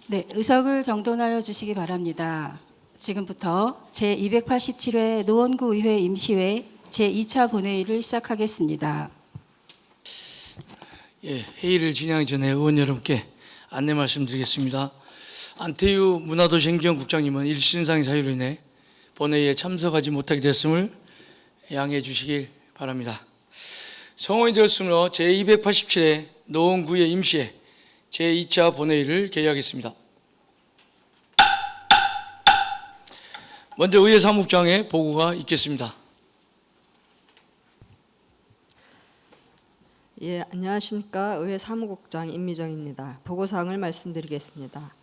네, 의석을 정돈하여 주시기 바랍니다. 지금부터 제287회 노원구 의회 임시회 제2차 본회의를 시작하겠습니다. 회의를 진행하기 전에 의원 여러분께 안내 말씀드리겠습니다. 안태유 문화도시행정국장님은 일신상의 사유로 인해 본회의에 참석하지 못하게 됐음을 양해해 주시길 바랍니다. 성원이 되었으므로 제287회 노원구의 임시회 제2차 본회의를 개의하겠습니다. 먼저 의회 사무국장의 보고가 있겠습니다. 예, 안녕하십니까. 의회 사무국장 임미정입니다. 보고사항을 말씀드리겠습니다.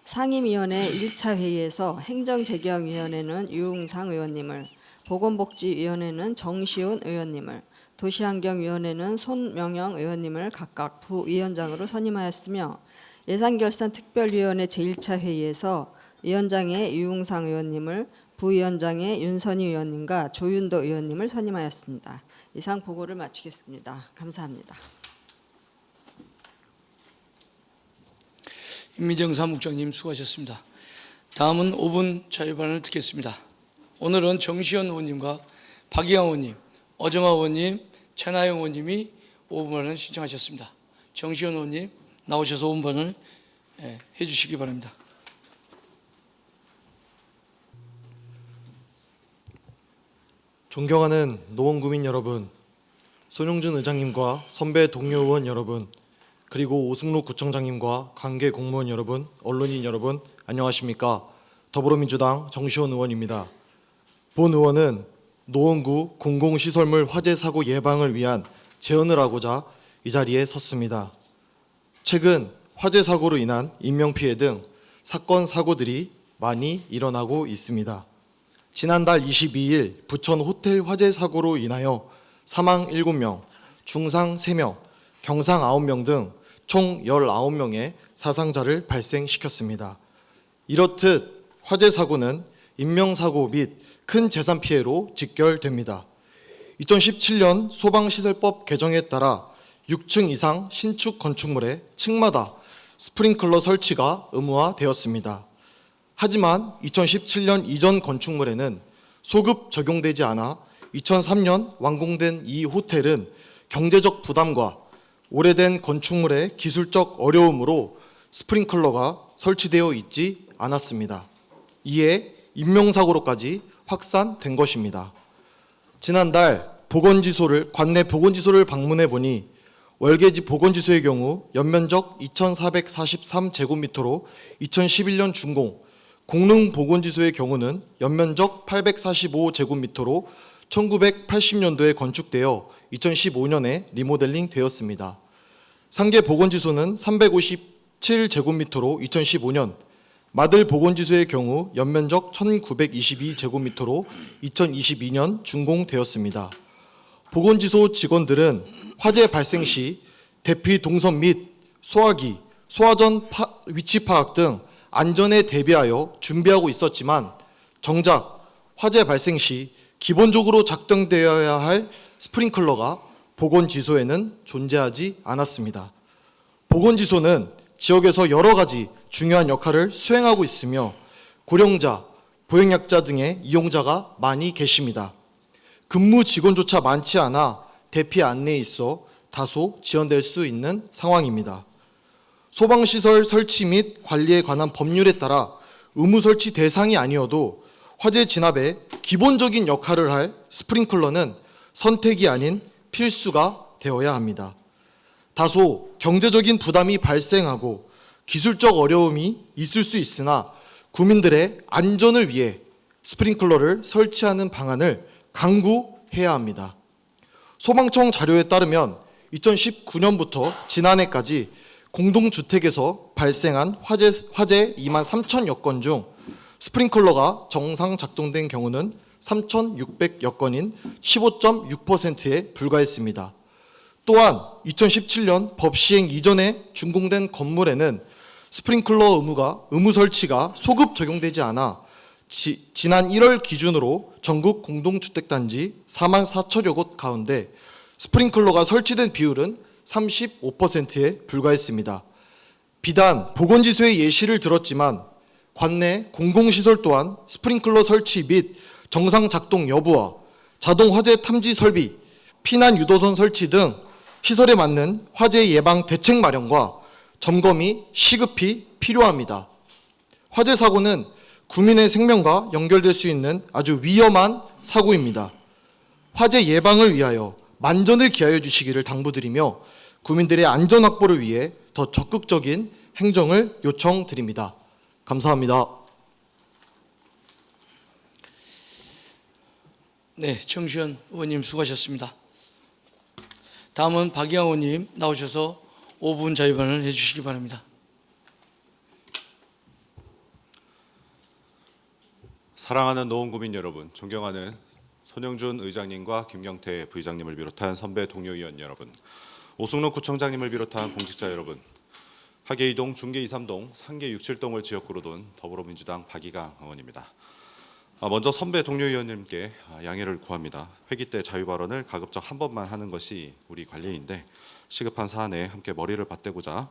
상임위원회 1차 회의에서 행정재경위원회는 유웅상 의원님을, 보건복지위원회는 정시훈 의원님을, 도시환경위원회는 손명영 의원님을 각각 부위원장으로 선임하였으며, 예산결산특별위원회 제1차 회의에서 위원장의 유웅상 의원님을, 부위원장의 윤선희 의원님과 조윤도 의원님을 선임하였습니다. 이상 보고를 마치겠습니다. 감사합니다. 임미정 사무국장님 수고하셨습니다. 다음은 5분 자유발언을 듣겠습니다. 오늘은 정시현 의원님과 박희영 의원님, 어정화 의원님, 천하영 의원님이 5분 발언을 신청하셨습니다. 정시현 의원님 나오셔서 5분 발언을 해주시기 바랍니다. 존경하는 노원구민 여러분, 손용준 의장님과 선배 동료 의원 여러분, 그리고 오승록 구청장님과 관계 공무원 여러분, 언론인 여러분, 안녕하십니까? 더불어민주당 정시원 의원입니다. 본 의원은 노원구 공공시설물 화재 사고 예방을 위한 제언을 하고자 이 자리에 섰습니다. 최근 화재 사고로 인한 인명피해 등 사건 사고들이 많이 일어나고 있습니다. 지난달 22일 부천 호텔 화재 사고로 인하여 사망 7명, 중상 3명, 경상 9명 등 총 19명의 사상자를 발생시켰습니다. 이렇듯 화재 사고는 인명사고 및 큰 재산 피해로 직결됩니다. 2017년 소방시설법 개정에 따라 6층 이상 신축 건축물의 층마다 스프링클러 설치가 의무화되었습니다. 하지만 2017년 이전 건축물에는 소급 적용되지 않아 2003년 완공된 이 호텔은 경제적 부담과 오래된 건축물의 기술적 어려움으로 스프링클러가 설치되어 있지 않았습니다. 이에 인명사고로까지 확산된 것입니다. 지난달 관내 보건지소를 방문해 보니 월계지 보건지소의 경우 연면적 2,443제곱미터로 2011년 준공, 공릉보건지소의 경우는 연면적 845제곱미터로 1980년도에 건축되어 2015년에 리모델링 되었습니다. 상계 보건지소는 357제곱미터로 2015년, 마들 보건지소의 경우 연면적 1922제곱미터로 2022년 준공되었습니다. 보건지소 직원들은 화재 발생 시 대피 동선 및 소화기, 소화전 위치 파악 등 안전에 대비하여 준비하고 있었지만 정작 화재 발생 시 기본적으로 작동되어야 할 스프링클러가 보건지소에는 존재하지 않았습니다. 보건지소는 지역에서 여러 가지 중요한 역할을 수행하고 있으며 고령자, 보행약자 등의 이용자가 많이 계십니다. 근무 직원조차 많지 않아 대피 안내에 있어 다소 지연될 수 있는 상황입니다. 소방시설 설치 및 관리에 관한 법률에 따라 의무 설치 대상이 아니어도 화재 진압에 기본적인 역할을 할 스프링클러는 선택이 아닌 필수가 되어야 합니다. 다소 경제적인 부담이 발생하고 기술적 어려움이 있을 수 있으나 구민들의 안전을 위해 스프링클러를 설치하는 방안을 강구해야 합니다. 소방청 자료에 따르면 2019년부터 지난해까지 공동주택에서 발생한 화재 2만 3천여 건 중 스프링클러가 정상 작동된 경우는 3,600여 건인 15.6%에 불과했습니다. 또한 2017년 법 시행 이전에 준공된 건물에는 스프링클러 의무 설치가 소급 적용되지 않아 지난 1월 기준으로 전국 공동주택단지 4만 4천여 곳 가운데 스프링클러가 설치된 비율은 35%에 불과했습니다. 비단 보건지소의 예시를 들었지만 관내 공공시설 또한 스프링클러 설치 및 정상 작동 여부와 자동 화재 탐지 설비, 피난 유도선 설치 등 시설에 맞는 화재 예방 대책 마련과 점검이 시급히 필요합니다. 화재 사고는 국민의 생명과 연결될 수 있는 아주 위험한 사고입니다. 화재 예방을 위하여 만전을 기하여 주시기를 당부드리며 국민들의 안전 확보를 위해 더 적극적인 행정을 요청드립니다. 감사합니다. 네, 정시현 의원님 수고하셨습니다. 다음은 박이영 의원님 나오셔서 5분 자유발언을 해주시기 바랍니다. 사랑하는 노원구민 여러분, 존경하는 손영준 의장님과 김경태 부의장님을 비롯한 선배 동료 의원 여러분, 오승록 구청장님을 비롯한 공직자 여러분, 하계 2동, 중계 2, 3동, 상계 6, 7동을 지역구로 둔 더불어민주당 박이강 의원입니다. 먼저 선배 동료 의원님께 양해를 구합니다. 회기 때 자유발언을 가급적 한 번만 하는 것이 우리 관례인데 시급한 사안에 함께 머리를 맞대고자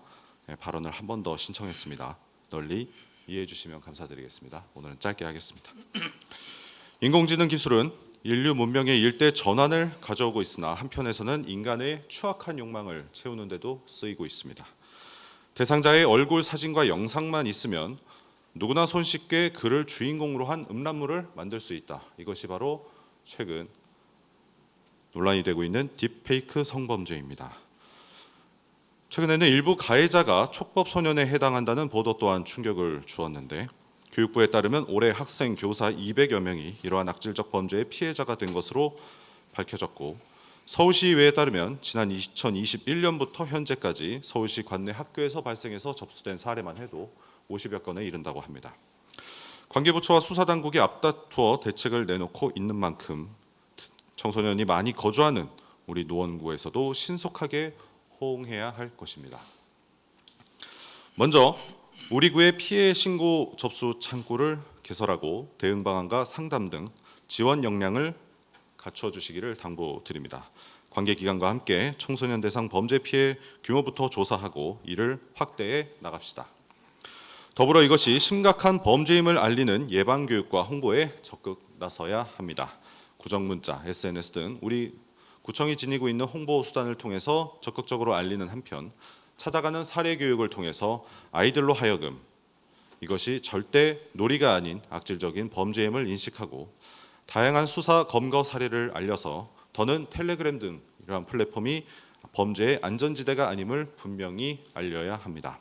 발언을 한 번 더 신청했습니다. 널리 이해해 주시면 감사드리겠습니다. 오늘은 짧게 하겠습니다. 인공지능 기술은 인류 문명의 일대 전환을 가져오고 있으나 한편에서는 인간의 추악한 욕망을 채우는 데도 쓰이고 있습니다. 대상자의 얼굴 사진과 영상만 있으면 누구나 손쉽게 그를 주인공으로 한 음란물을 만들 수 있다. 이것이 바로 최근 논란이 되고 있는 딥페이크 성범죄입니다. 최근에는 일부 가해자가 촉법 소년에 해당한다는 보도 또한 충격을 주었는데 교육부에 따르면 올해 학생, 교사 200여 명이 이러한 악질적 범죄의 피해자가 된 것으로 밝혀졌고 서울시의회에 따르면 지난 2021년부터 현재까지 서울시 관내 학교에서 발생해서 접수된 사례만 해도 50여 건에 이른다고 합니다. 관계부처와 수사당국이 앞다투어 대책을 내놓고 있는 만큼 청소년이 많이 거주하는 우리 노원구에서도 신속하게 호응해야 할 것입니다. 먼저 우리 구의 피해 신고 접수 창구를 개설하고 대응 방안과 상담 등 지원 역량을 갖춰주시기를 당부드립니다. 관계기관과 함께 청소년 대상 범죄 피해 규모부터 조사하고 이를 확대해 나갑시다. 더불어 이것이 심각한 범죄임을 알리는 예방교육과 홍보에 적극 나서야 합니다. 구정문자, SNS 등 우리 구청이 지니고 있는 홍보 수단을 통해서 적극적으로 알리는 한편 찾아가는 사례 교육을 통해서 아이들로 하여금 이것이 절대 놀이가 아닌 악질적인 범죄임을 인식하고 다양한 수사 검거 사례를 알려서 더는 텔레그램 등 이러한 플랫폼이 범죄의 안전지대가 아님을 분명히 알려야 합니다.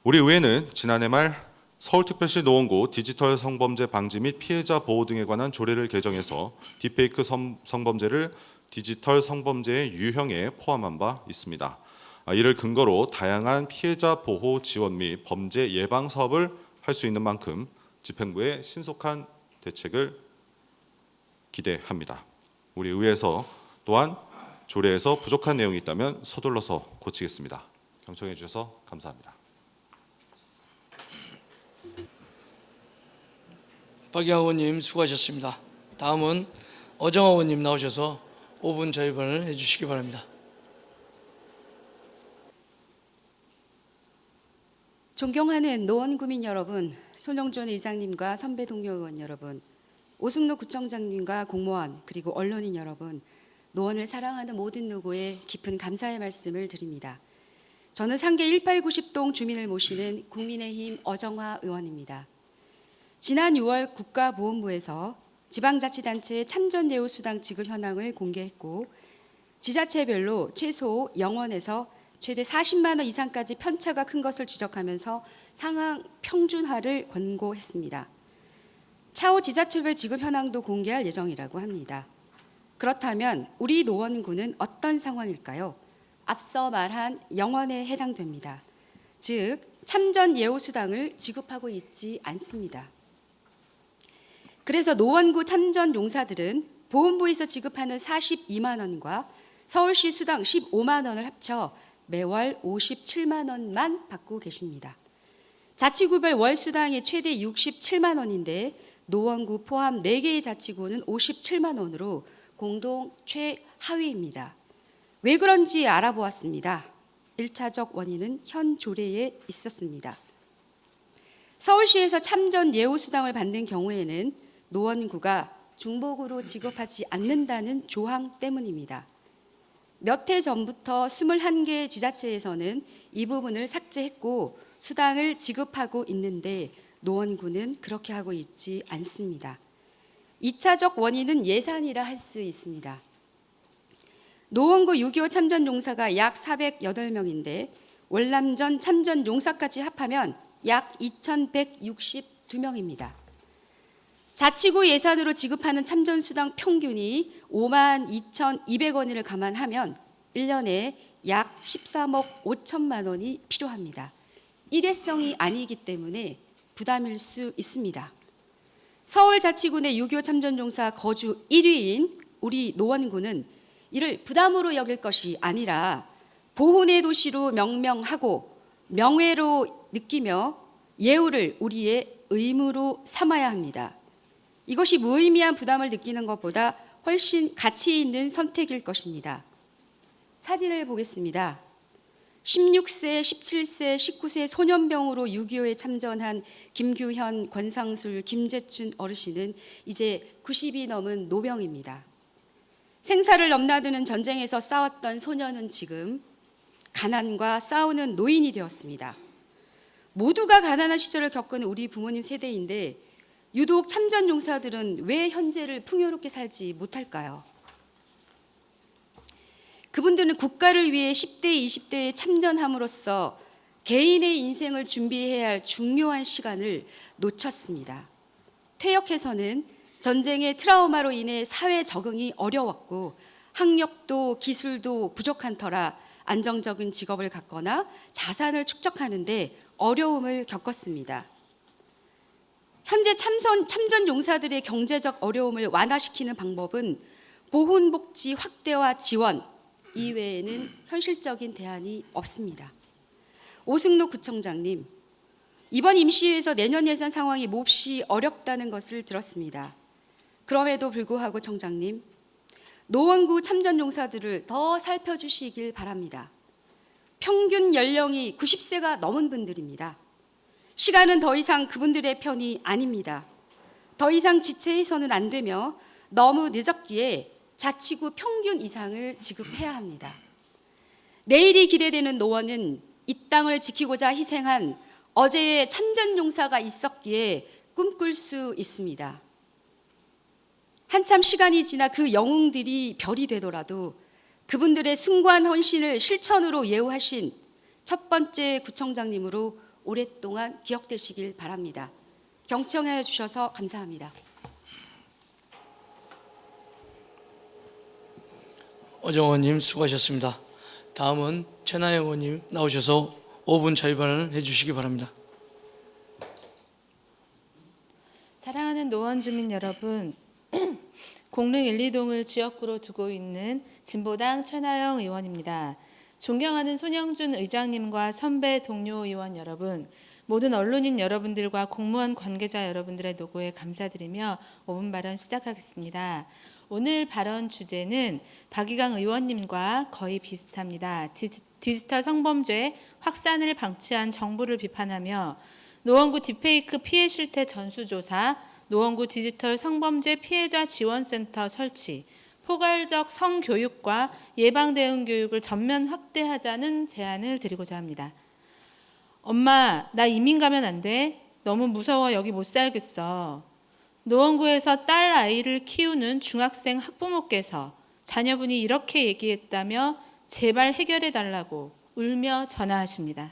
우리 의회는 지난해 말 서울특별시 노원구 디지털 성범죄 방지 및 피해자 보호 등에 관한 조례를 개정해서 딥페이크 성범죄를 디지털 성범죄의 유형에 포함한 바 있습니다. 이를 근거로 다양한 피해자 보호 지원 및 범죄 예방 사업을 할 수 있는 만큼 집행부의 신속한 대책을 기대합니다. 우리 의회에서 또한 조례에서 부족한 내용이 있다면 서둘러서 고치겠습니다. 경청해 주셔서 감사합니다. 박이영 의원님 수고하셨습니다. 다음은 어정화 의원님 나오셔서 5분 자유발언을 해주시기 바랍니다. 존경하는 노원구민 여러분, 손영준 의장님과 선배 동료 의원 여러분, 오승록 구청장님과 공무원 그리고 언론인 여러분, 노원을 사랑하는 모든 누구에 깊은 감사의 말씀을 드립니다. 저는 상계 1890동 주민을 모시는 국민의힘 어정화 의원입니다. 지난 6월 국가보훈부에서 지방자치단체의 참전예우수당 지급 현황을 공개했고 지자체별로 최소 0원에서 최대 40만 원 이상까지 편차가 큰 것을 지적하면서 상황 평준화를 권고했습니다. 차후 지자체별 지급 현황도 공개할 예정이라고 합니다. 그렇다면 우리 노원구는 어떤 상황일까요? 앞서 말한 0원에 해당됩니다. 즉 참전예우수당을 지급하고 있지 않습니다. 그래서 노원구 참전 용사들은 보훈부에서 지급하는 42만 원과 서울시 수당 15만 원을 합쳐 매월 57만 원만 받고 계십니다. 자치구별 월 수당이 최대 67만 원인데 노원구 포함 4개의 자치구는 57만 원으로 공동 최하위입니다. 왜 그런지 알아보았습니다. 1차적 원인은 현 조례에 있었습니다. 서울시에서 참전 예우수당을 받는 경우에는 노원구가 중복으로 지급하지 않는다는 조항 때문입니다. 몇 해 전부터 21개 지자체에서는 이 부분을 삭제했고 수당을 지급하고 있는데 노원구는 그렇게 하고 있지 않습니다. 2차적 원인은 예산이라 할 수 있습니다. 노원구 6.25 참전 용사가 약 408명인데 월남전 참전 용사까지 합하면 약 2,162명입니다. 자치구 예산으로 지급하는 참전수당 평균이 52,200원을 감안하면 1년에 약 13억 5천만 원이 필요합니다. 일회성이 아니기 때문에 부담일 수 있습니다. 서울자치구의 6.25 참전용사 거주 1위인 우리 노원구는 이를 부담으로 여길 것이 아니라 보훈의 도시로 명명하고 명예로 느끼며 예우를 우리의 의무로 삼아야 합니다. 이것이 무의미한 부담을 느끼는 것보다 훨씬 가치 있는 선택일 것입니다. 사진을 보겠습니다. 16세, 17세, 19세 소년병으로 6.25에 참전한 김규현, 권상술, 김재춘 어르신은 이제 90이 넘은 노병입니다. 생사를 넘나드는 전쟁에서 싸웠던 소년은 지금 가난과 싸우는 노인이 되었습니다. 모두가 가난한 시절을 겪은 우리 부모님 세대인데 유독 참전 용사들은 왜 현재를 풍요롭게 살지 못할까요? 그분들은 국가를 위해 10대, 20대에 참전함으로써 개인의 인생을 준비해야 할 중요한 시간을 놓쳤습니다. 퇴역해서는 전쟁의 트라우마로 인해 사회 적응이 어려웠고 학력도 기술도 부족한 터라 안정적인 직업을 갖거나 자산을 축적하는 데 어려움을 겪었습니다. 현재 참전 용사들의 경제적 어려움을 완화시키는 방법은 보훈복지 확대와 지원 이외에는 현실적인 대안이 없습니다. 오승록 구청장님, 이번 임시회에서 내년 예산 상황이 몹시 어렵다는 것을 들었습니다. 그럼에도 불구하고 청장님, 노원구 참전 용사들을 더 살펴주시길 바랍니다. 평균 연령이 90세가 넘은 분들입니다. 시간은 더 이상 그분들의 편이 아닙니다. 더 이상 지체해서는 안 되며 너무 늦었기에 자치구 평균 이상을 지급해야 합니다. 내일이 기대되는 노원은 이 땅을 지키고자 희생한 어제의 참전 용사가 있었기에 꿈꿀 수 있습니다. 한참 시간이 지나 그 영웅들이 별이 되더라도 그분들의 숭고한 헌신을 실천으로 예우하신 첫 번째 구청장님으로 오랫동안 기억되시길 바랍니다. 경청해 주셔서 감사합니다. 어정화 의원님 수고하셨습니다. 다음은 최나영 의원님 나오셔서 5분 자유발언을 해주시기 바랍니다. 사랑하는 노원 주민 여러분, 공릉 1, 2동을 지역구로 두고 있는 진보당 최나영 의원입니다. 존경하는 손영준 의장님과 선배 동료 의원 여러분, 모든 언론인 여러분들과 공무원 관계자 여러분들의 노고에 감사드리며 5분 발언 시작하겠습니다. 오늘 발언 주제는 박이강 의원님과 거의 비슷합니다. 디지털 성범죄 확산을 방치한 정부를 비판하며 노원구 딥페이크 피해 실태 전수조사, 노원구 디지털 성범죄 피해자 지원센터 설치, 포괄적 성교육과 예방 대응 교육을 전면 확대하자는 제안을 드리고자 합니다. 엄마, 나 이민 가면 안 돼? 너무 무서워 여기 못 살겠어. 노원구에서 딸 아이를 키우는 중학생 학부모께서 자녀분이 이렇게 얘기했다며 제발 해결해 달라고 울며 전화하십니다.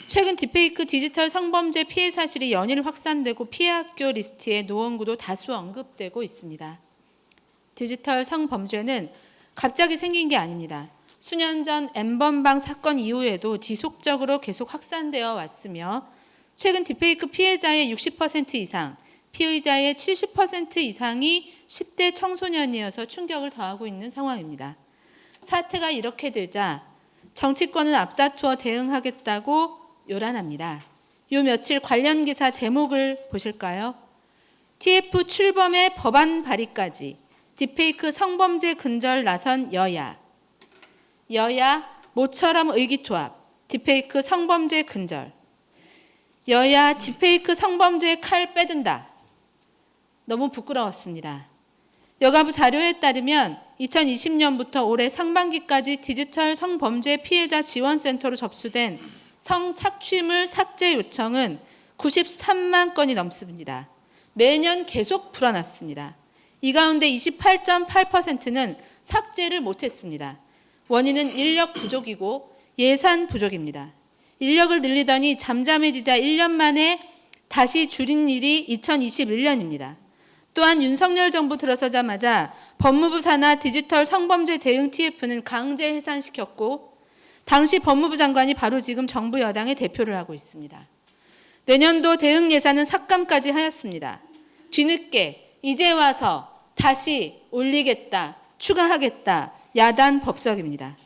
최근 딥페이크 디지털 성범죄 피해 사실이 연일 확산되고 피해 학교 리스트에 노원구도 다수 언급되고 있습니다. 디지털 성범죄는 갑자기 생긴 게 아닙니다. 수년 전 N번방 사건 이후에도 지속적으로 계속 확산되어 왔으며 최근 딥페이크 피해자의 60% 이상, 피의자의 70% 이상이 10대 청소년이어서 충격을 더하고 있는 상황입니다. 사태가 이렇게 되자 정치권은 앞다투어 대응하겠다고 요란합니다. 요 며칠 관련 기사 제목을 보실까요? TF 출범의 법안 발의까지 딥페이크 성범죄 근절 나선 여야 모처럼 의기투합, 딥페이크 성범죄 근절. 여야 딥페이크 성범죄의 칼 빼든다. 너무 부끄러웠습니다. 여가부 자료에 따르면 2020년부터 올해 상반기까지 디지털 성범죄 피해자 지원센터로 접수된 성착취물 삭제 요청은 93만 건이 넘습니다. 매년 계속 불어났습니다. 이 가운데 28.8%는 삭제를 못했습니다. 원인은 인력 부족이고 예산 부족입니다. 인력을 늘리더니 잠잠해지자 1년 만에 다시 줄인 일이 2021년입니다. 또한 윤석열 정부 들어서자마자 법무부 산하 디지털 성범죄 대응 TF는 강제 해산시켰고 당시 법무부 장관이 바로 지금 정부 여당의 대표를 하고 있습니다. 내년도 대응 예산은 삭감까지 하였습니다. 뒤늦게 이제 와서 다시 올리겠다, 추가하겠다, 야단 법석입니다.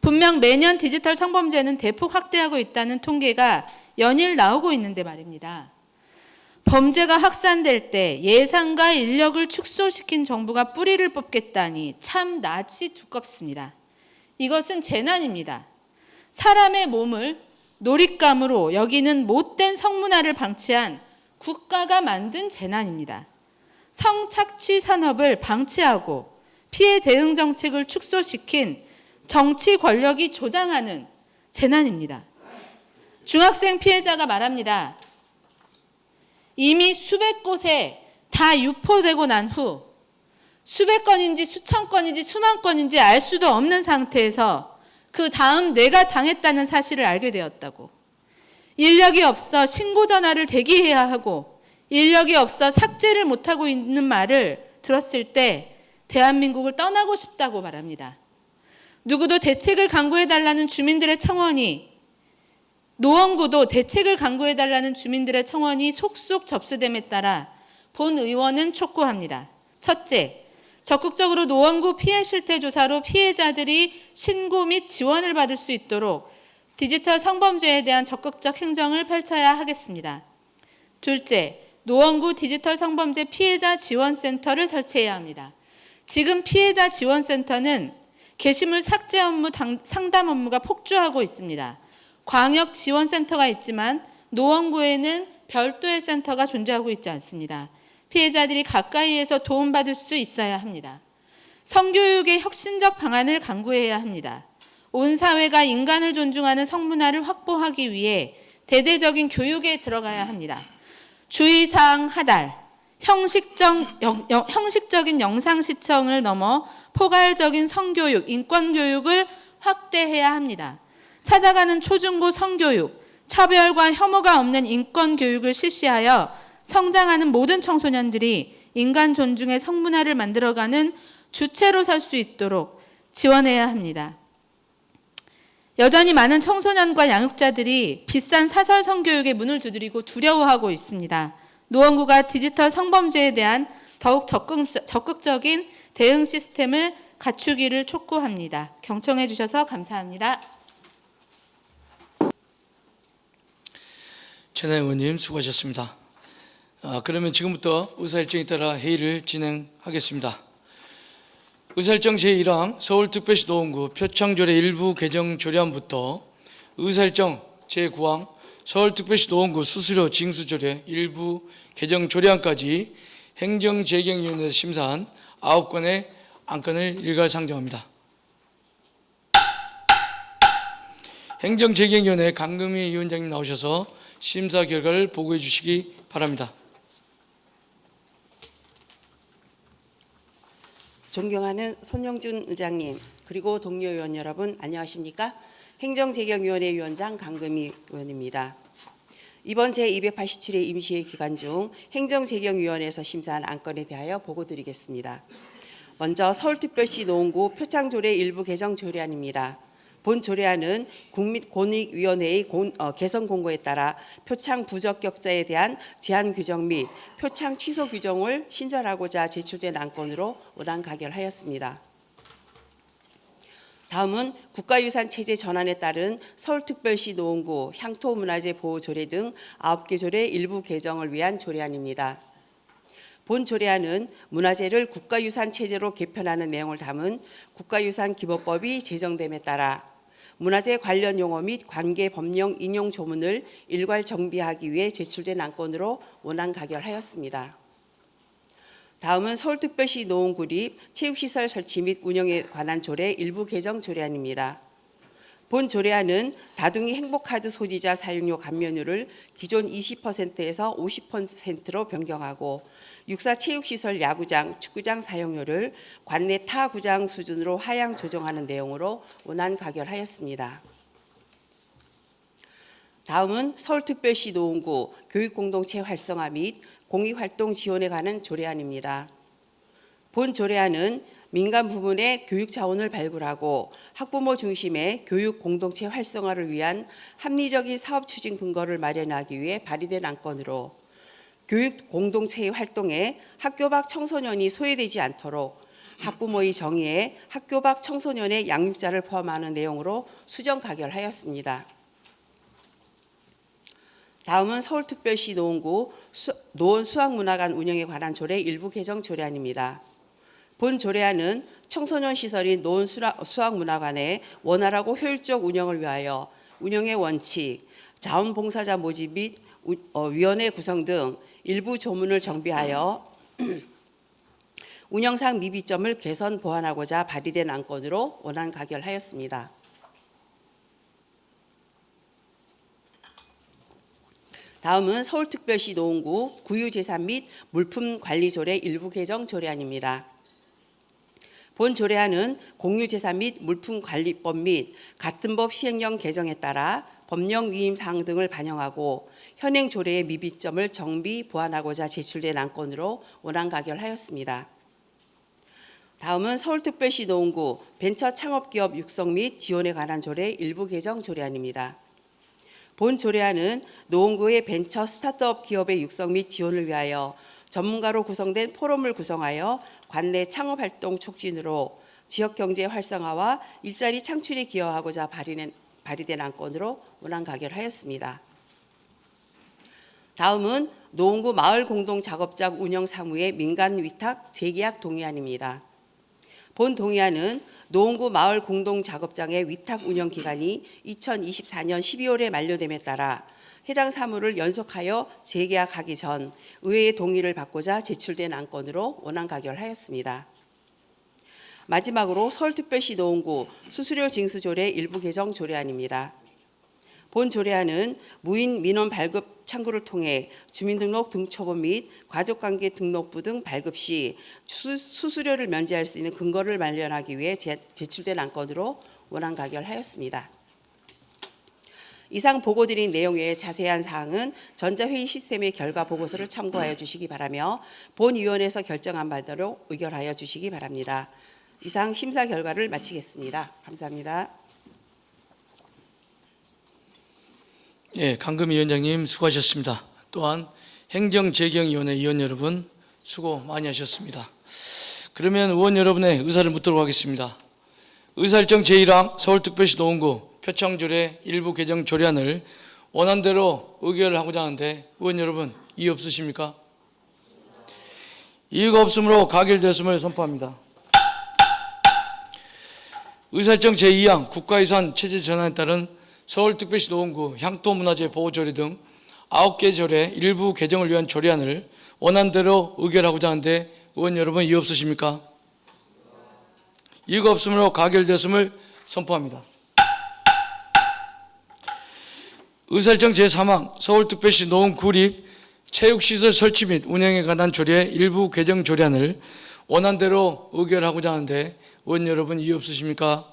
분명 매년 디지털 성범죄는 대폭 확대하고 있다는 통계가 연일 나오고 있는데 말입니다. 범죄가 확산될 때 예산과 인력을 축소시킨 정부가 뿌리를 뽑겠다니 참 낯이 두껍습니다. 이것은 재난입니다. 사람의 몸을 놀잇감으로 여기는 못된 성문화를 방치한 국가가 만든 재난입니다. 성착취 산업을 방치하고 피해 대응 정책을 축소시킨 정치 권력이 조장하는 재난입니다. 중학생 피해자가 말합니다. 이미 수백 곳에 다 유포되고 난 후 수백 건인지 수천 건인지 수만 건인지 알 수도 없는 상태에서 그 다음 내가 당했다는 사실을 알게 되었다고. 인력이 없어 신고 전화를 대기해야 하고 인력이 없어 삭제를 못하고 있는 말을 들었을 때 대한민국을 떠나고 싶다고 말합니다. 누구도 대책을 강구해달라는 주민들의 청원이 노원구도 대책을 강구해달라는 주민들의 청원이 속속 접수됨에 따라 본 의원은 촉구합니다. 첫째, 적극적으로 노원구 피해 실태 조사로 피해자들이 신고 및 지원을 받을 수 있도록 디지털 성범죄에 대한 적극적 행정을 펼쳐야 하겠습니다. 둘째, 노원구 디지털 성범죄 피해자 지원센터를 설치해야 합니다. 지금 피해자 지원센터는 게시물 삭제 업무, 상담 업무가 폭주하고 있습니다. 광역 지원센터가 있지만 노원구에는 별도의 센터가 존재하고 있지 않습니다. 피해자들이 가까이에서 도움받을 수 있어야 합니다. 성교육의 혁신적 방안을 강구해야 합니다. 온 사회가 인간을 존중하는 성문화를 확보하기 위해 대대적인 교육에 들어가야 합니다. 주의사항 하달, 형식적인 영상 시청을 넘어 포괄적인 성교육, 인권교육을 확대해야 합니다. 찾아가는 초중고 성교육, 차별과 혐오가 없는 인권교육을 실시하여 성장하는 모든 청소년들이 인간 존중의 성문화를 만들어가는 주체로 설 수 있도록 지원해야 합니다. 여전히 많은 청소년과 양육자들이 비싼 사설 성교육에 문을 두드리고 두려워하고 있습니다. 노원구가 디지털 성범죄에 대한 더욱 적극적인 대응 시스템을 갖추기를 촉구합니다. 경청해 주셔서 감사합니다. 최나영 의원님 수고하셨습니다. 그러면 지금부터 의사일정에 따라 회의를 진행하겠습니다. 의사일정 제1항 서울특별시 노원구 표창조례 일부 개정 조례안부터 의사일정 제9항 서울특별시 노원구 수수료 징수조례 일부 개정 조례안까지 행정재경위원회에서 심사한 9건의 안건을 일괄 상정합니다. 행정재경위원회 강금희 위원장님 나오셔서 심사 결과를 보고해 주시기 바랍니다. 존경하는 손영준 의장님, 그리고 동료 의원 여러분 안녕하십니까? 행정재경위원회 위원장 강금희 의원입니다. 이번 제287회 임시회 기간 중 행정재경위원회에서 심사한 안건에 대하여 보고드리겠습니다. 먼저 서울특별시 노원구 표창조례 일부 개정 조례안입니다. 본 조례안은 국민권익위원회의 개선 공고에 따라 표창 부적격자에 대한 제한 규정 및 표창 취소 규정을 신설하고자 제출된 안건으로 의안 가결하였습니다. 다음은 국가유산 체제 전환에 따른 서울특별시 노원구 향토문화재 보호조례 등 9개 조례 일부 개정을 위한 조례안입니다. 본 조례안은 문화재를 국가유산 체제로 개편하는 내용을 담은 국가유산 기본법이 제정됨에 따라 문화재 관련 용어 및 관계 법령 인용 조문을 일괄 정비하기 위해 제출된 안건으로 원안 가결하였습니다. 다음은 서울특별시 노원구립 체육시설 설치 및 운영에 관한 조례 일부 개정 조례안입니다. 본 조례안은 다둥이 행복카드 소지자 사용료 감면율을 기존 20%에서 50%로 변경하고 육사 체육시설 야구장, 축구장 사용료를 관내 타 구장 수준으로 하향 조정하는 내용으로 원안 가결하였습니다. 다음은 서울특별시 노원구 교육공동체 활성화 및 공익활동 지원에 관한 조례안입니다. 본 조례안은 민간 부문의 교육 자원을 발굴하고 학부모 중심의 교육 공동체 활성화를 위한 합리적인 사업 추진 근거를 마련하기 위해 발의된 안건으로 교육 공동체의 활동에 학교 밖 청소년이 소외되지 않도록 학부모의 정의에 학교 밖 청소년의 양육자를 포함하는 내용으로 수정 가결하였습니다. 다음은 서울특별시 노원구 노원 수학문화관 운영에 관한 조례 일부 개정 조례안입니다. 본 조례안은 청소년 시설인 노원 수학문화관의 원활하고 효율적 운영을 위하여 운영의 원칙, 자원봉사자 모집 및 위원회 구성 등 일부 조문을 정비하여 운영상 미비점을 개선 보완하고자 발의된 안건으로 원안 가결하였습니다. 다음은 서울특별시 노원구 구유재산 및 물품관리조례 일부 개정 조례안입니다. 본 조례안은 공유재산 및 물품관리법 및 같은 법 시행령 개정에 따라 법령 위임 사항 등을 반영하고 현행 조례의 미비점을 정비 보완하고자 제출된 안건으로 원안 가결하였습니다. 다음은 서울특별시 노원구 벤처 창업기업 육성 및 지원에 관한 조례 일부 개정 조례안입니다. 본 조례안은 노원구의 벤처 스타트업 기업의 육성 및 지원을 위하여 전문가로 구성된 포럼을 구성하여 관내 창업활동 촉진으로 지역경제 활성화와 일자리 창출에 기여하고자 발의된 안건으로 원안 가결하였습니다. 다음은 노원구 마을공동작업장 운영사무의 민간위탁 재계약 동의안입니다. 본 동의안은 노원구 마을공동작업장의 위탁 운영 기간이 2024년 12월에 만료됨에 따라 해당 사무를 연속하여 재계약하기 전 의회의 동의를 받고자 제출된 안건으로 원안 가결하였습니다. 마지막으로 서울특별시 노원구 수수료 징수 조례 일부 개정 조례안입니다. 본 조례안은 무인 민원 발급 창구를 통해 주민등록 등초본 및 가족관계 등록부 등 발급 시 수수료를 면제할 수 있는 근거를 마련하기 위해 제출된 안건으로 원안 가결하였습니다. 이상 보고드린 내용의 자세한 사항은 전자회의 시스템의 결과 보고서를 참고하여 주시기 바라며 본위원회에서 결정한 바대로 의결하여 주시기 바랍니다. 이상 심사 결과를 마치겠습니다. 감사합니다. 예, 강금 위원장님 수고하셨습니다. 또한 행정재경위원회 위원 여러분 수고 많이 하셨습니다. 그러면 의원 여러분의 의사를 묻도록 하겠습니다. 의사일정 제1항 서울특별시 노원구 표창조례 일부 개정 조례안을 원안대로 의결을 하고자 하는데 의원 여러분 이의 없으십니까? 이의가 없으므로 가결되었음을 선포합니다. 의사일정 제2항 국가유산 체제 전환에 따른 서울특별시 노원구 향토문화재 보호조례 등 9개 조례 일부 개정을 위한 조례안을 원안대로 의결하고자 하는데 의원 여러분 이의 없으십니까? 이의가 없으므로 가결되었음을 선포합니다. 의사일정 제3항 서울특별시 노원구립 체육시설 설치 및 운영에 관한 조례 일부 개정 조례안을 원안대로 의결하고자 하는데 의원 여러분 이의 없으십니까?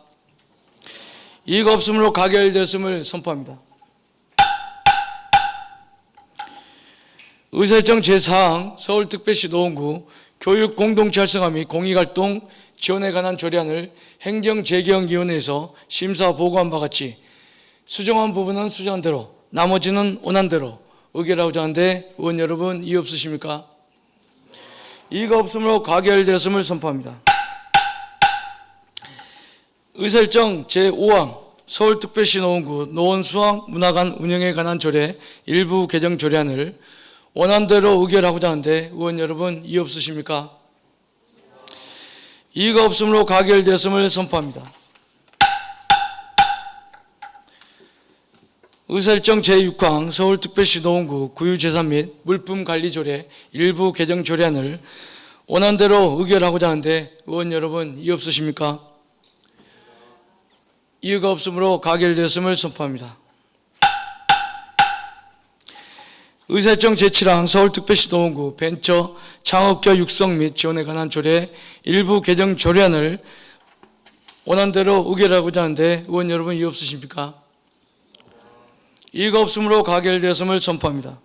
이의가 없으므로 가결되었음을 선포합니다. 의사일정 제4항 서울특별시 노원구 교육 공동체 활성화 및 공익활동 지원에 관한 조례안을 행정재경위원회에서 심사 보고한 바 같이 수정한 부분은 수정한 대로 나머지는 원안대로 의결하고자 하는데 의원 여러분 이의 없으십니까? 이의가 없으므로 가결되었음을 선포합니다. 의사일정 제5항 서울특별시 노원구 노원수학문화관 운영에 관한 조례 일부 개정 조례안을 원안대로 의결하고자 하는데 의원 여러분 이의 없으십니까? 이의가 없으므로 가결되었음을 선포합니다. 의사일정 제6항 서울특별시 노원구 구유재산 및 물품관리조례 일부 개정 조례안을 원안대로 의결하고자 하는데 의원 여러분 이의 없으십니까? 이의가 없으므로 가결되었음을 선포합니다. 의사일정 제7항 서울특별시 노원구 벤처 창업기업 육성 및 지원에 관한 조례 일부 개정 조례안을 원안대로 의결하고자 하는데 의원 여러분 이의 없으십니까? 이의가 없으므로 가결되었음을 선포합니다.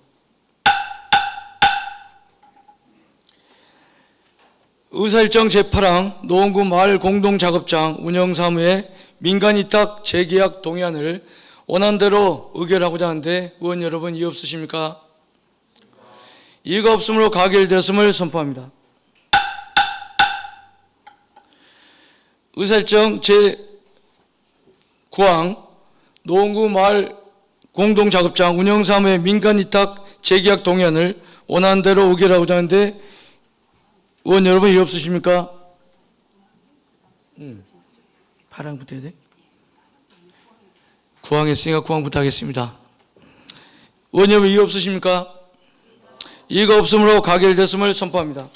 의사일정 제8항 노원구 마을 공동작업장 운영사무의 민간위탁 재계약 동의안을 원안대로 의결하고자 하는데 의원 여러분 이의 없으십니까? 이의가 없으므로 가결되었음을 선포합니다. 의사일정 제9항 노원구 마을 공동작업장 운영사무의 민간위탁 재계약 동의안을 원안대로 의결하고자 하는데 의원 여러분 이의 없으십니까? 8항부터 해야 돼? 9항 했으니까 9항부터 하겠습니다. 의원 여러분 이의 없으십니까? 이의가 없으므로 가결됐음을 선포합니다.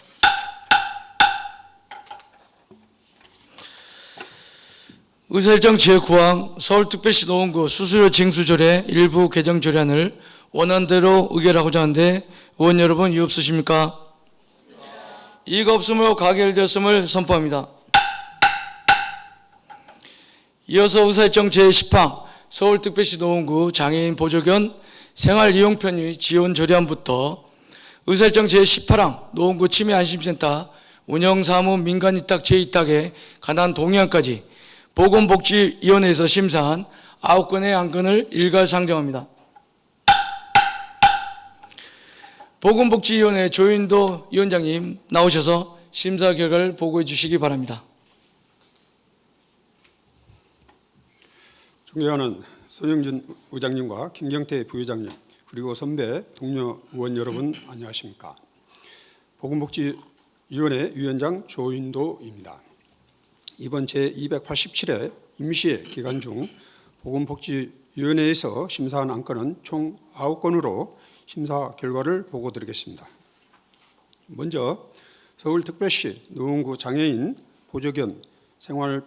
의사일정 제9항 서울특별시 노원구 수수료 징수조례 일부 개정 조례안을 원안대로 의결하고자 하는데 의원 여러분 이의 없으십니까? 이의가 없으므로 가결되었음을 선포합니다. 이어서 의사일정 제10항 서울특별시 노원구 장애인 보조견 생활이용편의 지원 조례안부터 의사일정 제18항 노원구 치매안심센터 운영사무 민간위탁 재위탁에 관한 동의안까지 보건복지위원회에서 심사한 9건의 안건을 일괄 상정합니다. 보건복지위원회 조인도 위원장님 나오셔서 심사 결과를 보고해 주시기 바랍니다. 존경하는 손영준 의장님과 김경태 부의장님 그리고 선배 동료 의원 여러분 안녕하십니까? 보건복지위원회 위원장 조인도입니다. 이번 제287회 임시회 기간 중 보건복지위원회에서 심사한 안건은 총 9건으로 심사 결과를 보고드리겠습니다. 먼저 서울특별시 노원구 장애인 보조견 생활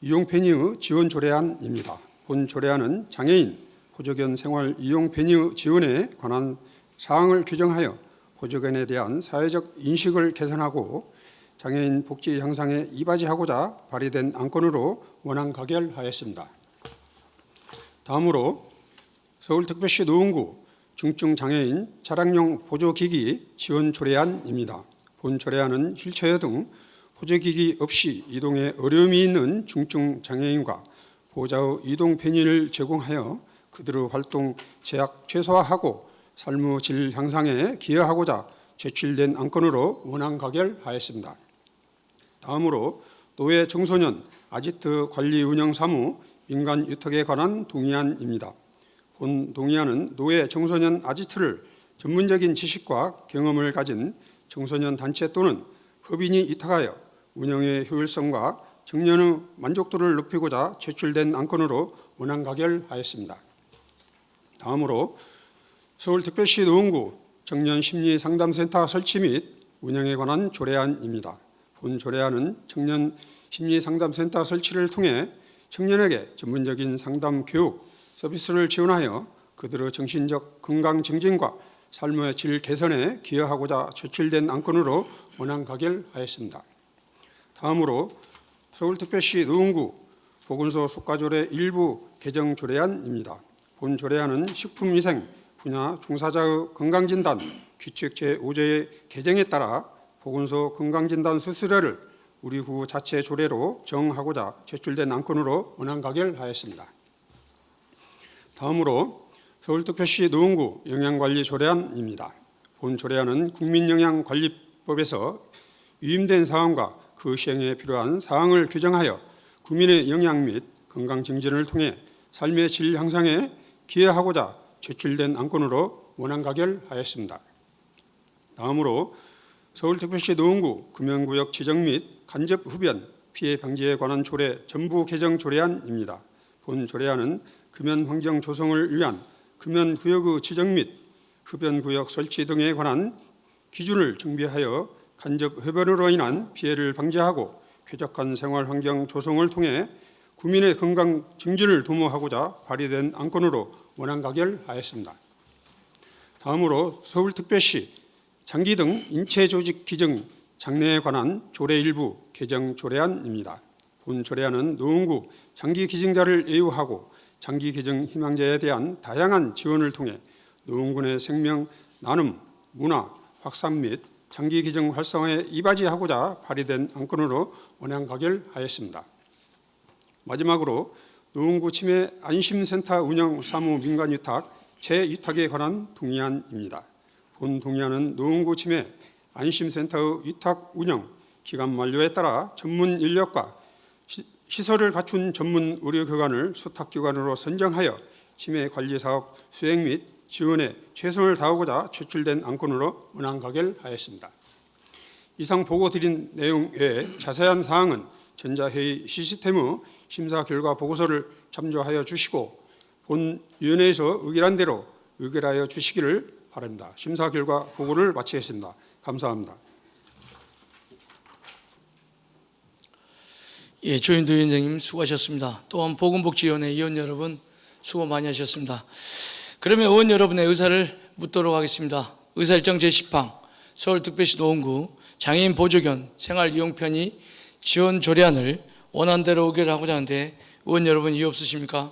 이용 편의의 지원 조례안입니다. 본 조례안은 장애인 보조견 생활 이용 편의의 지원에 관한 사항을 규정하여 보조견에 대한 사회적 인식을 개선하고 장애인 복지 향상에 이바지하고자 발의된 안건으로 원안 가결하였습니다. 다음으로 서울특별시 노원구 중증 장애인 차량용 보조기기 지원 조례안입니다. 본 조례안은 휠체어 등 보조기기 없이 이동에 어려움이 있는 중증 장애인과 보호자의 이동 편의를 제공하여 그들의 활동 제약 최소화하고 삶의 질 향상에 기여하고자 제출된 안건으로 원안 가결하였습니다. 다음으로 노회 청소년 아지트 관리 운영 사무 민간 유탁에 관한 동의안입니다. 본 동의안은 노회 청소년 아지트를 전문적인 지식과 경험을 가진 청소년 단체 또는 법인이 위탁하여 운영의 효율성과 청년의 만족도를 높이고자 제출된 안건으로 원안 가결하였습니다. 다음으로 서울특별시 노원구 청년심리상담센터 설치 및 운영에 관한 조례안입니다. 본 조례안은 청년심리상담센터 설치를 통해 청년에게 전문적인 상담 교육 서비스를 지원하여 그들의 정신적 건강 증진과 삶의 질 개선에 기여하고자 제출된 안건으로 원안 가결하였습니다. 다음으로 서울특별시 노원구 보건소 숙가조례 일부 개정 조례안입니다. 본 조례안은 식품위생 분야 종사자의 건강진단 규칙 제5조의 개정에 따라 보건소 건강진단 수수료를 우리구 자체 조례로 정하고자 제출된 안건으로 원안 가결하였습니다. 다음으로 서울특별시 노원구 영양관리 조례안입니다. 본 조례안은 국민영양관리법에서 위임된 사항과 그 시행에 필요한 사항을 규정하여 국민의 영양 및 건강 증진을 통해 삶의 질 향상에 기여하고자 제출된 안건으로 원안 가결하였습니다. 다음으로 서울특별시 노원구 금연구역 지정 및 간접 흡연 피해 방지에 관한 조례 전부 개정 조례안입니다. 본 조례안은 금연 환경 조성을 위한 금연구역의 지정 및 흡연구역 설치 등에 관한 기준을 정비하여 간접 흡연으로 인한 피해를 방지하고 쾌적한 생활 환경 조성을 통해 국민의 건강 증진을 도모하고자 발의된 안건으로 원안 가결하였습니다. 다음으로 서울특별시 장기 등 인체 조직 기증 장래에 관한 조례 일부 개정 조례안입니다. 본 조례안은 노원구 장기 기증자를 예우하고 장기 기증 희망자에 대한 다양한 지원을 통해 노원군의 생명 나눔, 문화 확산 및 장기 기증 활성화에 이바지하고자 발의된 안건으로 원안 가결하였습니다. 마지막으로 노원구 치매 안심센터 운영 사무 민간위탁 재위탁에 관한 동의안입니다. 본 동의안은 노원구 치매 안심센터의 위탁 운영 기간 만료에 따라 전문 인력과 시설을 갖춘 전문 의료기관을 수탁기관으로 선정하여 치매 관리 사업 수행 및 지원에 최선을 다하고자 제출된 안건으로 원안 가결하였습니다. 이상 보고 드린 내용 외에 자세한 사항은 전자회의 시스템의 심사 결과 보고서를 참조하여 주시고 본 위원회에서 의결한 대로 의결하여 주시기를 바랍니다. 심사 결과 보고를 마치겠습니다. 감사합니다. 예, 조인도 위원장님 수고하셨습니다. 또한 보건복지위원회 위원 여러분 수고 많이 하셨습니다. 그러면 의원 여러분의 의사를 묻도록 하겠습니다. 의사일정 제10항 서울특별시 노원구 장애인 보조견 생활이용 편의 지원 조례안을 원안대로 의결하고자 하는데 의원 여러분 이의 없으십니까?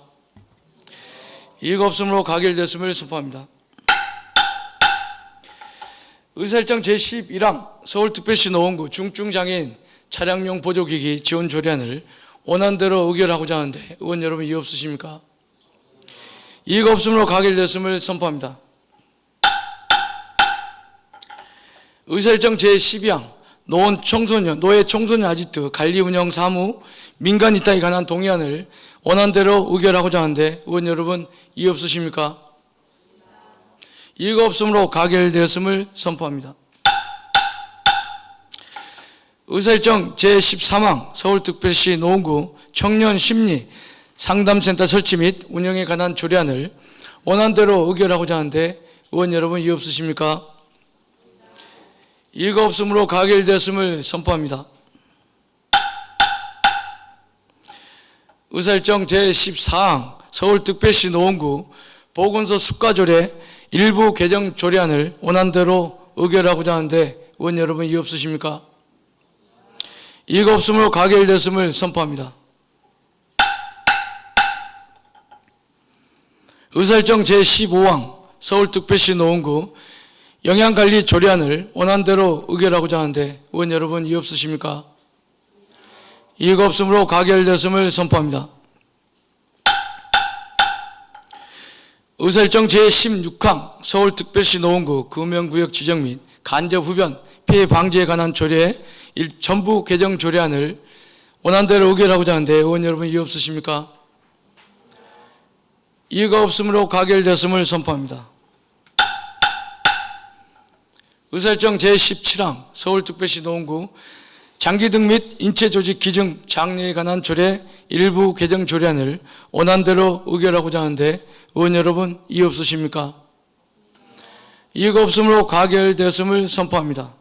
이의가 없으므로 가결됐음을 선포합니다. 의사일정 제11항 서울특별시 노원구 중증장애인 차량용 보조기기 지원 조례안을 원안대로 의결하고자 하는데 의원 여러분 이의 없으십니까? 이의가 없으므로 가결됐음을 선포합니다. 의사일정 제12항 노회 청소년 아지트 관리 운영 사무 민간 이타에 관한 동의안을 원안대로 의결하고자 하는데 의원 여러분 이의 없으십니까? 이의가 없으므로 가결되었음을 선포합니다. 의사일정 제13항 서울특별시 노원구 청년 심리 상담센터 설치 및 운영에 관한 조례안을 원안대로 의결하고자 하는데 의원 여러분 이의 없으십니까? 이의가 없으므로 가결되었음을 선포합니다. 의사일정 제14항 서울특별시 노원구 보건소 수가조례 일부 개정 조례안을 원안대로 의결하고자 하는데 의원 여러분 이의 없으십니까? 이의가 없으므로 가결되었음을 선포합니다. 의사일정 제15항 서울특별시 노원구 영양관리 조례안을 원안대로 의결하고자 하는데 의원 여러분 이의 없으십니까? 이의가 없으므로 가결되었음을 선포합니다. 의사일정 제16항 서울특별시 노원구 금연구역 지정 및 간접 흡연 피해 방지에 관한 조례 전부 개정 조례안을 원안대로 의결하고자 하는데 의원 여러분 이의 없으십니까? 이의가 없으므로 가결되었음을 선포합니다. 의사일정 제17항 서울특별시 노원구 장기등 및 인체조직 기증 장려에 관한 조례 일부 개정 조례안을 원안대로 의결하고자 하는데 의원 여러분 이의 없으십니까? 이의가 없으므로 가결되었음을 선포합니다.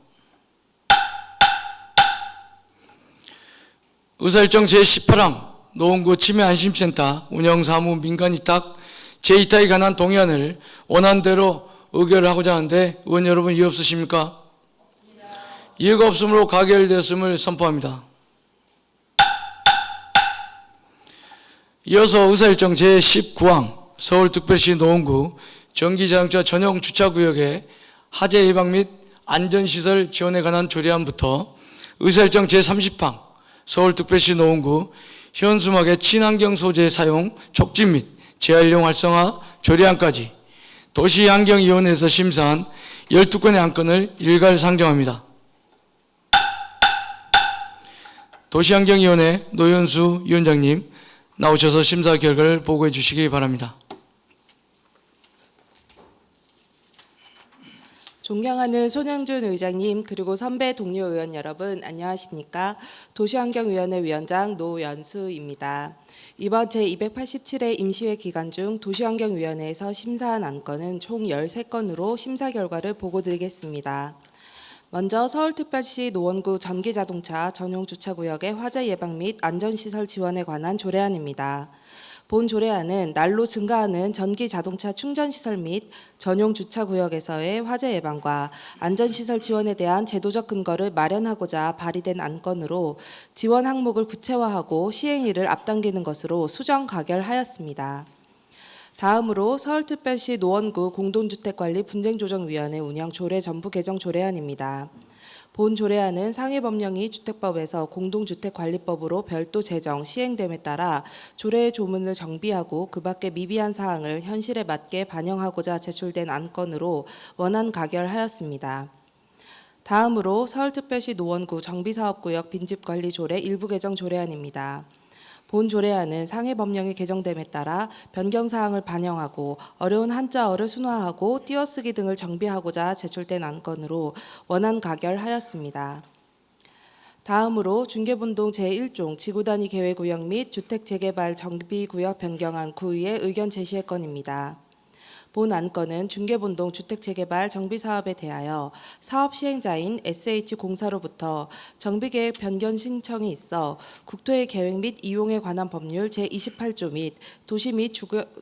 의사일정 제18항 노원구 치매안심센터 운영사무 민간위탁 제2타에 관한 동의안을 원안대로 의결하고자 하는데 의원 여러분 이의 없으십니까? 이의가 없으므로 가결되었음을 선포합니다. 이어서 의사일정 제19항 서울특별시 노원구 전기자동차 전용 주차구역의 화재 예방 및 안전시설 지원에 관한 조례안부터 의사일정 제30항 서울특별시 노원구 현수막의 친환경 소재 사용 촉진 및 재활용 활성화 조례안까지 도시환경위원회에서 심사한 12건의 안건을 일괄 상정합니다. 도시환경위원회 노현수 위원장님 나오셔서 심사 결과를 보고해 주시기 바랍니다. 존경하는 손영준 의장님 그리고 선배 동료 의원 여러분 안녕하십니까? 도시환경위원회 위원장 노연수입니다. 이번 제287회 임시회 기간 중 도시환경위원회에서 심사한 안건은 총 13건으로 심사 결과를 보고드리겠습니다. 먼저 서울특별시 노원구 전기자동차 전용 주차구역의 화재 예방 및 안전시설 지원에 관한 조례안입니다. 본 조례안은 날로 증가하는 전기 자동차 충전시설 및 전용 주차구역에서의 화재 예방과 안전시설 지원에 대한 제도적 근거를 마련하고자 발의된 안건으로 지원 항목을 구체화하고 시행일을 앞당기는 것으로 수정 가결하였습니다. 다음으로 서울특별시 노원구 공동주택관리 분쟁조정위원회 운영 조례 전부 개정 조례안입니다. 본 조례안은 상해법령이 주택법에서 공동주택관리법으로 별도 제정, 시행됨에 따라 조례의 조문을 정비하고 그 밖의 미비한 사항을 현실에 맞게 반영하고자 제출된 안건으로 원안 가결하였습니다. 다음으로 서울특별시 노원구 정비사업구역 빈집관리조례 일부 개정 조례안입니다. 본 조례안은 상해법령이 개정됨에 따라 변경사항을 반영하고 어려운 한자어를 순화하고 띄어쓰기 등을 정비하고자 제출된 안건으로 원안 가결하였습니다. 다음으로 중계분동 제1종 지구단위 계획구역 및 주택재개발 정비구역 변경안 구의의 의견 제시의 건입니다. 본 안건은 중계분동 주택재개발 정비사업에 대하여 사업 시행자인 SH공사로부터 정비계획 변경 신청이 있어 국토의 계획 및 이용에 관한 법률 제28조 및 도시 및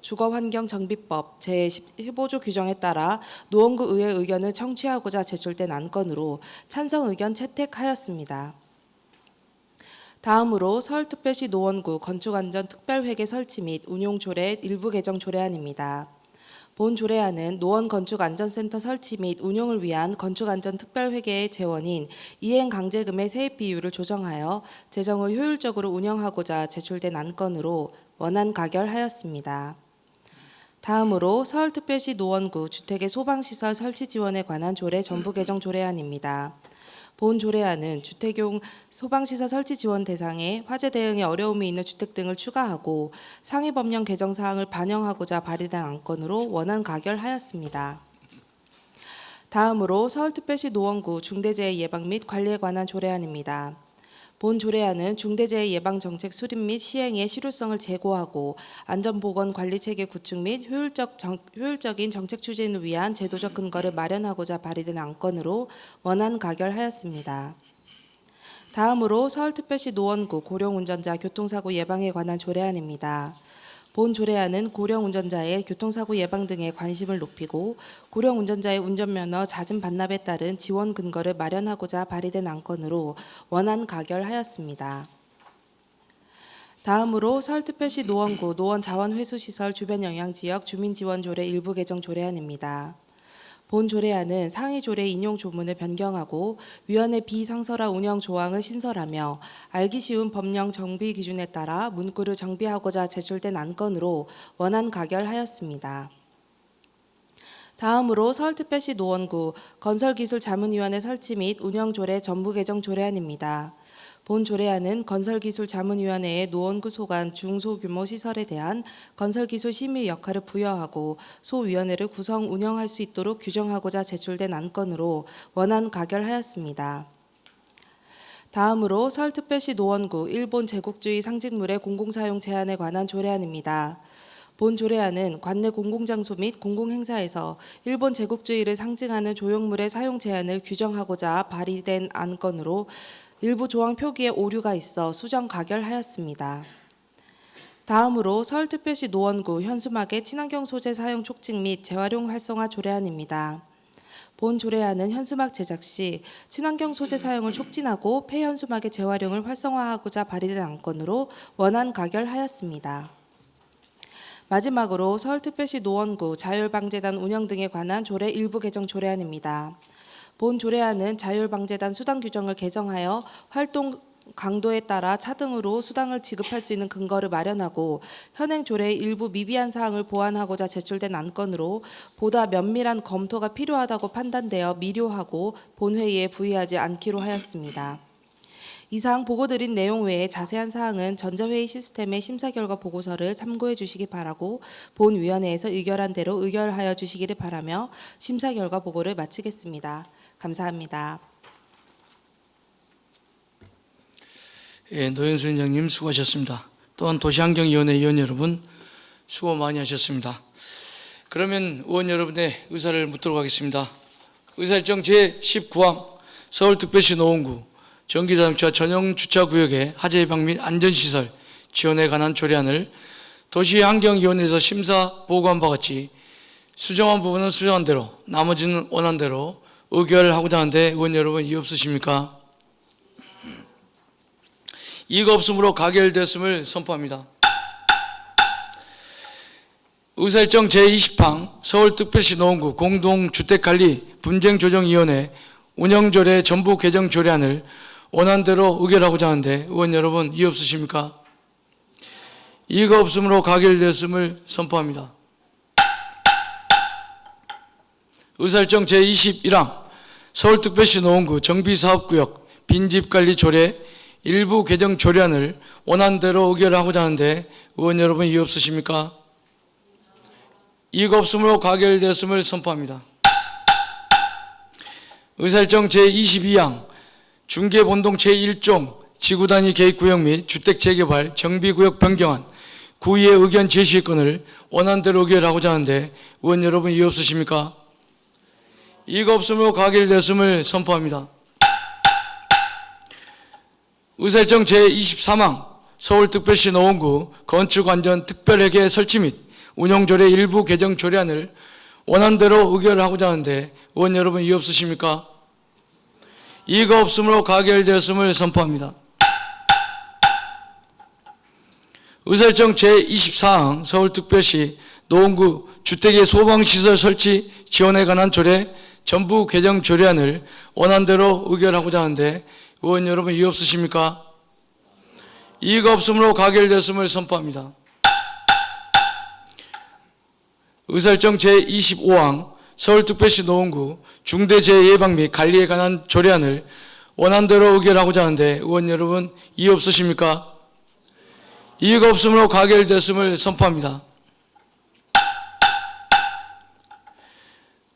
주거환경정비법 제15조 규정에 따라 노원구 의회 의견을 청취하고자 제출된 안건으로 찬성 의견 채택하였습니다. 다음으로 서울특별시 노원구 건축안전특별회계 설치 및 운용조례 일부 개정 조례안입니다. 본 조례안은 노원건축안전센터 설치 및 운용을 위한 건축안전특별회계의 재원인 이행강제금의 세입 비율을 조정하여 재정을 효율적으로 운영하고자 제출된 안건으로 원안 가결하였습니다. 다음으로 서울특별시 노원구 주택의 소방시설 설치 지원에 관한 조례 전부 개정 조례안입니다. 본 조례안은 주택용 소방시설 설치 지원 대상에 화재 대응에 어려움이 있는 주택 등을 추가하고 상해법령 개정 사항을 반영하고자 발의된 안건으로 원안 가결하였습니다. 다음으로 서울특별시 노원구 중대재해 예방 및 관리에 관한 조례안입니다. 본 조례안은 중대재해 예방 정책 수립 및 시행의 실효성을 제고하고 안전보건관리체계 구축 및 효율적인 정책 추진을 위한 제도적 근거를 마련하고자 발의된 안건으로 원안 가결하였습니다. 다음으로 서울특별시 노원구 고령운전자 교통사고 예방에 관한 조례안입니다. 본 조례안은 고령운전자의 교통사고 예방 등에 관심을 높이고 고령운전자의 운전면허 잦은 반납에 따른 지원 근거를 마련하고자 발의된 안건으로 원안 가결하였습니다. 다음으로 서울특별시 노원구 노원자원회수시설 주변영향지역 주민지원조례 일부 개정 조례안입니다. 본 조례안은 상위 조례 인용 조문을 변경하고 위원회 비상설화 운영 조항을 신설하며 알기 쉬운 법령 정비 기준에 따라 문구를 정비하고자 제출된 안건으로 원안 가결하였습니다. 다음으로 서울특별시 노원구 건설기술자문위원회 설치 및 운영조례 전부 개정 조례안입니다. 본 조례안은 건설기술자문위원회의 노원구 소관 중소규모 시설에 대한 건설기술 심의 역할을 부여하고 소위원회를 구성 운영할 수 있도록 규정하고자 제출된 안건으로 원안 가결하였습니다. 다음으로 서울특별시 노원구 일본 제국주의 상징물의 공공사용 제한에 관한 조례안입니다. 본 조례안은 관내 공공장소 및 공공행사에서 일본 제국주의를 상징하는 조형물의 사용 제한을 규정하고자 발의된 안건으로 일부 조항 표기에 오류가 있어 수정 가결하였습니다. 다음으로 서울특별시 노원구 현수막의 친환경 소재 사용 촉진 및 재활용 활성화 조례안입니다. 본 조례안은 현수막 제작 시 친환경 소재 사용을 촉진하고 폐현수막의 재활용을 활성화하고자 발의된 안건으로 원안 가결하였습니다. 마지막으로 서울특별시 노원구 자율방재단 운영 등에 관한 조례 일부 개정 조례안입니다. 본 조례안은 자율방재단 수당 규정을 개정하여 활동 강도에 따라 차등으로 수당을 지급할 수 있는 근거를 마련하고 현행 조례의 일부 미비한 사항을 보완하고자 제출된 안건으로 보다 면밀한 검토가 필요하다고 판단되어 미료하고 본회의에 부의하지 않기로 하였습니다. 이상 보고드린 내용 외에 자세한 사항은 전자회의 시스템의 심사 결과 보고서를 참고해 주시기 바라고 본위원회에서 의결한 대로 의결하여 주시기를 바라며 심사 결과 보고를 마치겠습니다. 감사합니다. 예, 노현수 위원장님 수고하셨습니다. 또한 도시환경위원회 위원 여러분 수고 많이 하셨습니다. 그러면 의원 여러분의 의사를 묻도록 하겠습니다. 의사일정 제19항 서울특별시 노원구 전기자동차 전용 주차구역의 하재 예방 및 안전시설 지원에 관한 조례안을 도시환경위원회에서 심사 보고한 바와 같이 수정한 부분은 수정한 대로 나머지는 원한 대로 의결하고자 하는데 의원 여러분 이의 없으십니까? 이의가 없으므로 가결되었음을 선포합니다. 의사일정 제20항 서울특별시 노원구 공동주택관리 분쟁조정위원회 운영조례 전부 개정 조례안을 원안대로 의결하고자 하는데 의원 여러분 이의 없으십니까? 이의가 없으므로 가결되었음을 선포합니다. 의사일정 제21항 서울특별시 노원구 정비사업구역 빈집관리조례 일부 개정 조례안을 원안대로 의결하고자 하는데 의원 여러분 이의 없으십니까? 이의가 없으므로 가결되었음을 선포합니다. 의사일정 제22항 중개본동 제1종 지구단위 계획구역 및 주택재개발 정비구역 변경안 구의의 의견 제시건을 원안대로 의결하고자 하는데 의원 여러분 이의 없으십니까? 이의가 없으므로 가결되었음을 선포합니다. 의사일정 제23항 서울특별시 노원구 건축안전특별회계 설치 및 운영조례 일부 개정 조례안을 원안대로 의결하고자 하는데 의원 여러분 이의 없으십니까? 이의가 없으므로 가결되었음을 선포합니다. 의사일정 제24항 서울특별시 노원구 주택의 소방시설 설치 지원에 관한 조례 전부 개정 조례안을 원안대로 의결하고자 하는데 의원 여러분 이의 없으십니까? 이의가 없으므로 가결되었음을 선포합니다. 의사일정 제25항 서울특별시 노원구 중대재해예방 및 관리에 관한 조례안을 원안대로 의결하고자 하는데 의원 여러분 이의 없으십니까? 이의가 없으므로 가결되었음을 선포합니다.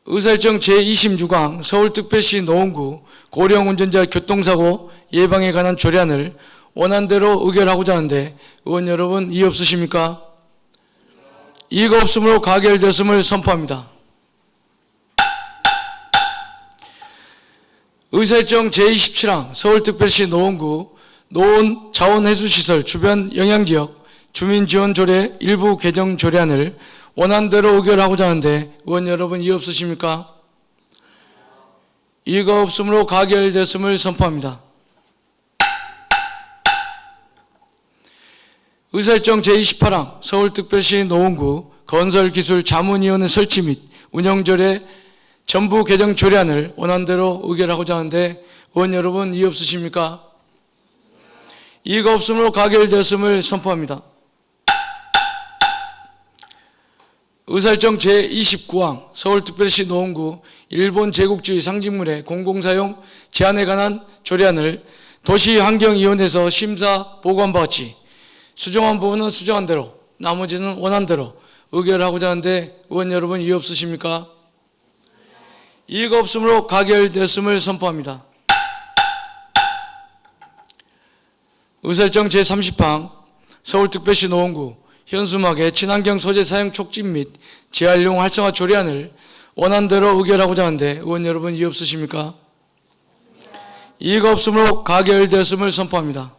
의사일정 제26항 서울특별시 노원구 고령운전자 교통사고 예방에 관한 조례안을 원안대로 의결하고자 하는데 의원 여러분 이의 없으십니까? 이의가 없으므로 가결되었음을 선포합니다. 의사일정 제27항 서울특별시 노원구 노원 자원해수시설 주변 영향지역 주민지원조례 일부 개정 조례안을 원안대로 의결하고자 하는데 의원 여러분 이의 없으십니까? 이의가 없으므로 가결되었음을 선포합니다. 의사일정 제28항 서울특별시 노원구 건설기술자문위원회 설치 및 운영조례 전부 개정 조례안을 원안대로 의결하고자 하는데 의원 여러분 이의 없으십니까? 이의가 없으므로 가결되었음을 선포합니다. 의사일정 제29항 서울특별시 노원구 일본 제국주의 상징물의 공공사용 제한에 관한 조례안을 도시환경위원회에서 심사 보고한 바와 같이 수정한 부분은 수정한 대로 나머지는 원안대로 의결하고자 하는데 의원 여러분 이의 없으십니까? 이의가 없으므로 가결되었음을 선포합니다. 의사일정 제30항 서울특별시 노원구 현수막의 친환경 소재 사용 촉진 및 재활용 활성화 조례안을 원안대로 의결하고자 하는데 의원 여러분 이의 없으십니까? 이의가 없으므로 가결되었음을 선포합니다.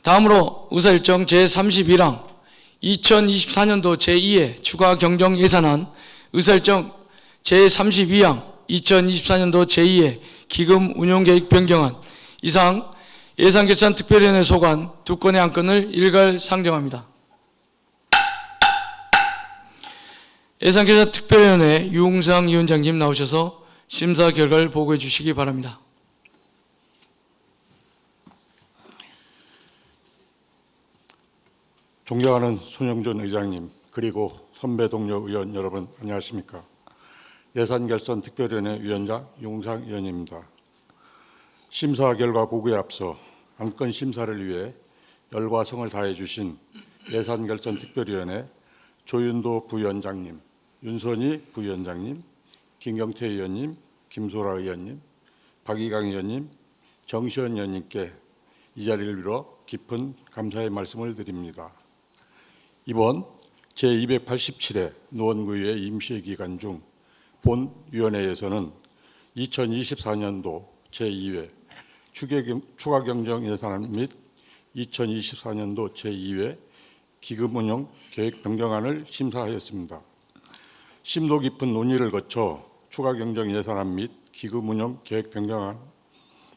다음으로 의사일정 제31항 2024년도 제2회 추가 경정 예산안 의사일정 제32항 2024년도 제2회 기금 운용계획 변경안 이상 예산결산특별위원회 소관 두 건의 안건을 일괄 상정합니다. 예산결산특별위원회 유웅상 위원장님 나오셔서 심사 결과를 보고해 주시기 바랍니다. 존경하는 손영준 의장님 그리고 선배 동료 의원 여러분 안녕하십니까? 예산결산특별위원회 위원장 유웅상 의원입니다. 심사 결과 보고에 앞서 안건 심사를 위해 열과 성을 다해 주신 예산결산특별위원회 조윤도 부위원장님, 윤선희 부위원장님, 김경태 의원님, 김소라 의원님, 박이강 의원님, 정시현 의원님께 이 자리를 빌어 깊은 감사의 말씀을 드립니다. 이번 제287회 노원구의회 임시회 기간 중 본 위원회에서는 2024년도 제2회 추가경정 예산 및 2024년도 제2회 기금운용 계획 변경안을 심사하였습니다. 심도 깊은 논의를 거쳐 추가경정 예산안 및 기금운용 계획 변경안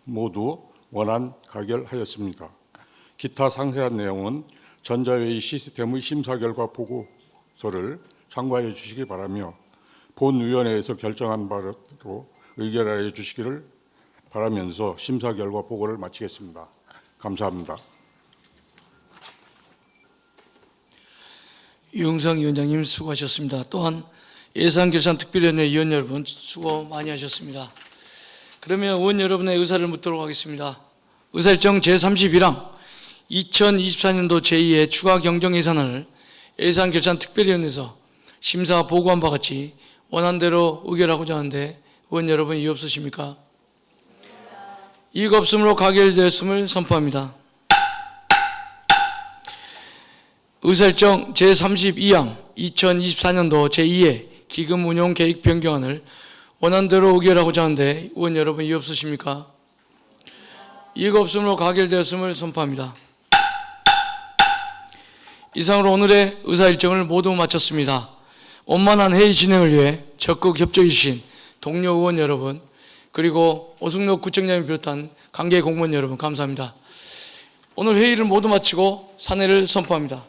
모두 원안 가결하였습니다. 기타 상세한 내용은 전자회의 시스템의 심사 결과 보고서를 참고하여 주시기 바라며 본위원회에서 결정한 바로 의결하여 주시기를 바라면서 심사 결과 보고를 마치겠습니다. 감사합니다. 유영상 위원장님 수고하셨습니다. 또한 예산결산특별위원회 위원 여러분 수고 많이 하셨습니다. 그러면 의원 여러분의 의사를 묻도록 하겠습니다. 의사일정 제31항 2024년도 제2회 추가 경정 예산안을 예산결산특별위원회에서 심사 보고한 바 같이 원안대로 의결하고자 하는데 의원 여러분 이의 없으십니까? 이의가 없으므로 가결되었음을 선포합니다. 의사일정 제32항 2024년도 제2회 기금운용 계획 변경안을 원안대로 의결하고자 하는데 의원 여러분 이의 없으십니까? 이의가 없으므로 가결되었음을 선포합니다. 이상으로 오늘의 의사일정을 모두 마쳤습니다. 원만한 회의 진행을 위해 적극 협조해 주신 동료 의원 여러분 그리고 오승록 구청장을 비롯한 관계 공무원 여러분 감사합니다. 오늘 회의를 모두 마치고 사내를 선포합니다.